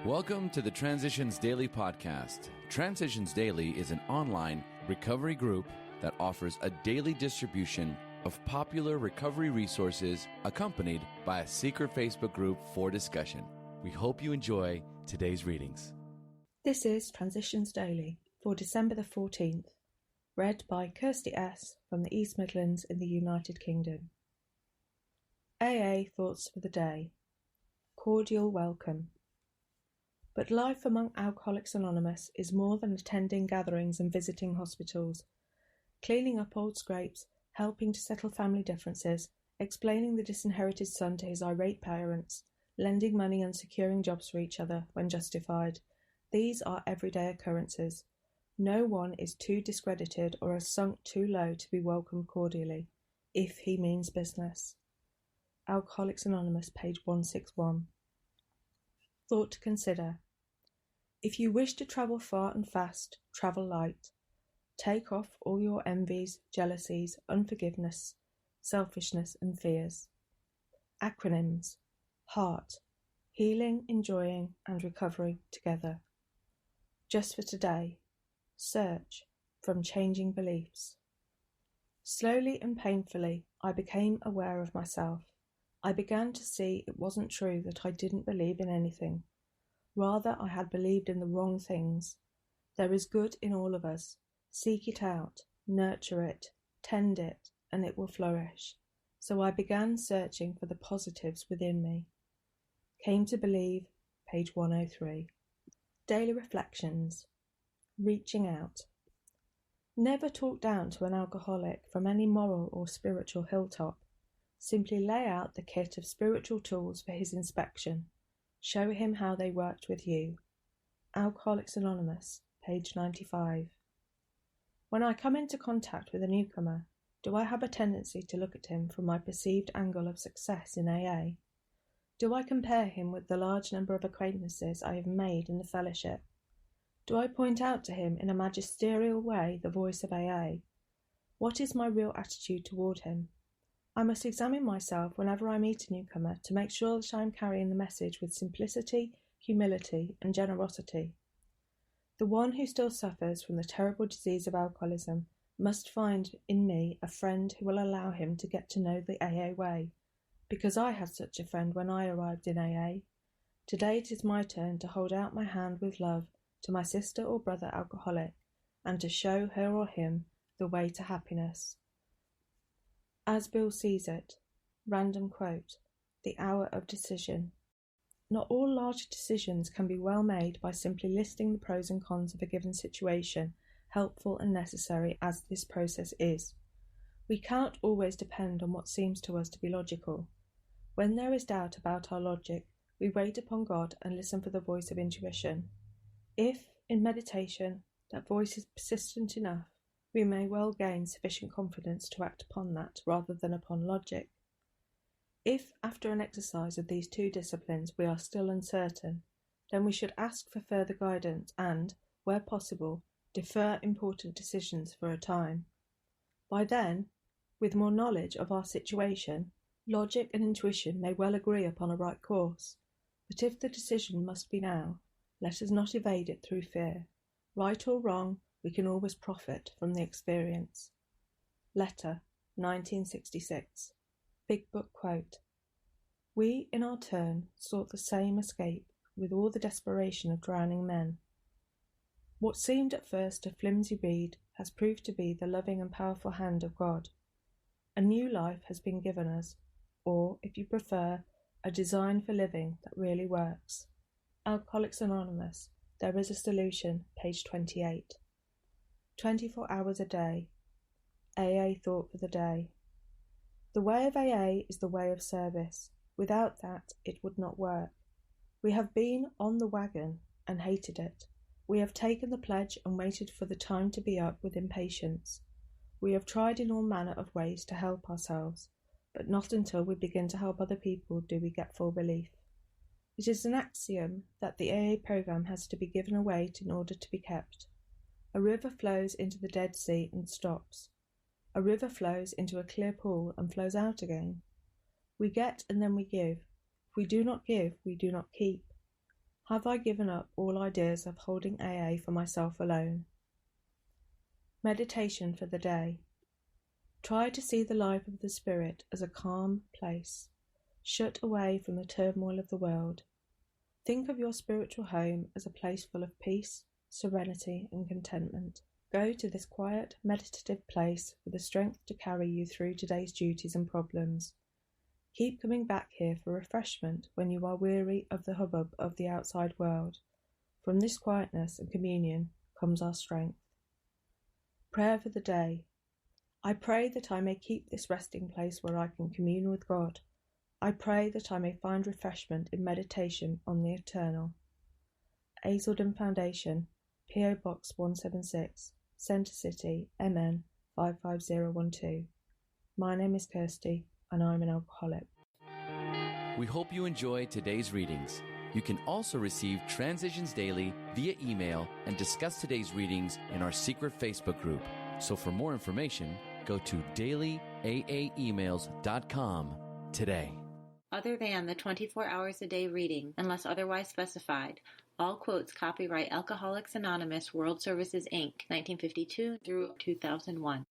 Welcome to the Transitions Daily podcast. Transitions Daily is an online recovery group that offers a daily distribution of popular recovery resources accompanied by a secret Facebook group for discussion. We hope you enjoy today's readings. This is Transitions Daily for December the 14th, read by Kirsty S. from the East Midlands in the United Kingdom. AA Thoughts for the Day. Cordial welcome. But life among Alcoholics Anonymous is more than attending gatherings and visiting hospitals, cleaning up old scrapes, helping to settle family differences, explaining the disinherited son to his irate parents, lending money and securing jobs for each other when justified. These are everyday occurrences. No one is too discredited or has sunk too low to be welcomed cordially, if he means business. Alcoholics Anonymous, page 161. Thought to consider. If you wish to travel far and fast, travel light. Take off all your envies, jealousies, unforgiveness, selfishness and fears. Acronyms: HEART, healing, enjoying and recovery together. Just for today. Search, from changing beliefs. Slowly and painfully, I became aware of myself. I began to see it wasn't true that I didn't believe in anything. Rather, I had believed in the wrong things. There is good in all of us. Seek it out, nurture it, tend it, and it will flourish. So I began searching for the positives within me. Came to believe, page 103. Daily Reflections. Reaching out. Never talk down to an alcoholic from any moral or spiritual hilltop. Simply lay out the kit of spiritual tools for his inspection. Show him how they worked with you. Alcoholics Anonymous, page 95. When I come into contact with a newcomer, do I have a tendency to look at him from my perceived angle of success in AA? Do I compare him with the large number of acquaintances I have made in the fellowship? Do I point out to him in a magisterial way the voice of AA? What is my real attitude toward him? I must examine myself whenever I meet a newcomer to make sure that I am carrying the message with simplicity, humility, and generosity. The one who still suffers from the terrible disease of alcoholism must find in me a friend who will allow him to get to know the AA way, because I had such a friend when I arrived in AA. Today it is my turn to hold out my hand with love to my sister or brother alcoholic, and to show her or him the way to happiness. As Bill sees it, random quote, the hour of decision. Not all large decisions can be well made by simply listing the pros and cons of a given situation, helpful and necessary as this process is. We cannot always depend on what seems to us to be logical. When there is doubt about our logic, we wait upon God and listen for the voice of intuition. If, in meditation, that voice is persistent enough, we may well gain sufficient confidence to act upon that rather than upon logic. If, after an exercise of these two disciplines, we are still uncertain, then we should ask for further guidance and, where possible, defer important decisions for a time. By then, with more knowledge of our situation, logic and intuition may well agree upon a right course. But if the decision must be now, let us not evade it through fear. Right or wrong, we can always profit from the experience. Letter, 1966. Big Book quote. We, in our turn, sought the same escape with all the desperation of drowning men. What seemed at first a flimsy reed has proved to be the loving and powerful hand of God. A new life has been given us, or, if you prefer, a design for living that really works. Alcoholics Anonymous, There is a Solution, page 28. 24 hours a day. AA Thought for the Day. The way of AA is the way of service. Without that, it would not work. We have been on the wagon and hated it. We have taken the pledge and waited for the time to be up with impatience. We have tried in all manner of ways to help ourselves, but not until we begin to help other people do we get full relief. It is an axiom that the AA program has to be given away in order to be kept. A river flows into the Dead Sea and stops. A river flows into a clear pool and flows out again. We get and then we give. If we do not give, we do not keep. Have I given up all ideas of holding AA for myself alone? Meditation for the day. Try to see the life of the spirit as a calm place, shut away from the turmoil of the world. Think of your spiritual home as a place full of peace, serenity, and contentment. Go to this quiet, meditative place for the strength to carry you through today's duties and problems. Keep coming back here for refreshment when you are weary of the hubbub of the outside world. From this quietness and communion comes our strength. Prayer for the day. I pray that I may keep this resting place where I can commune with God. I pray that I may find refreshment in meditation on the eternal. Hazelden Foundation, P.O. Box 176, Centre City, MN 55012. My name is Kirsty, and I'm an alcoholic. We hope you enjoyed today's readings. You can also receive Transitions Daily via email and discuss today's readings in our secret Facebook group. So for more information, go to dailyaaemails.com today. Other than the 24 hours a day reading, unless otherwise specified, all quotes copyright Alcoholics Anonymous World Services, Inc., 1952 through 2001.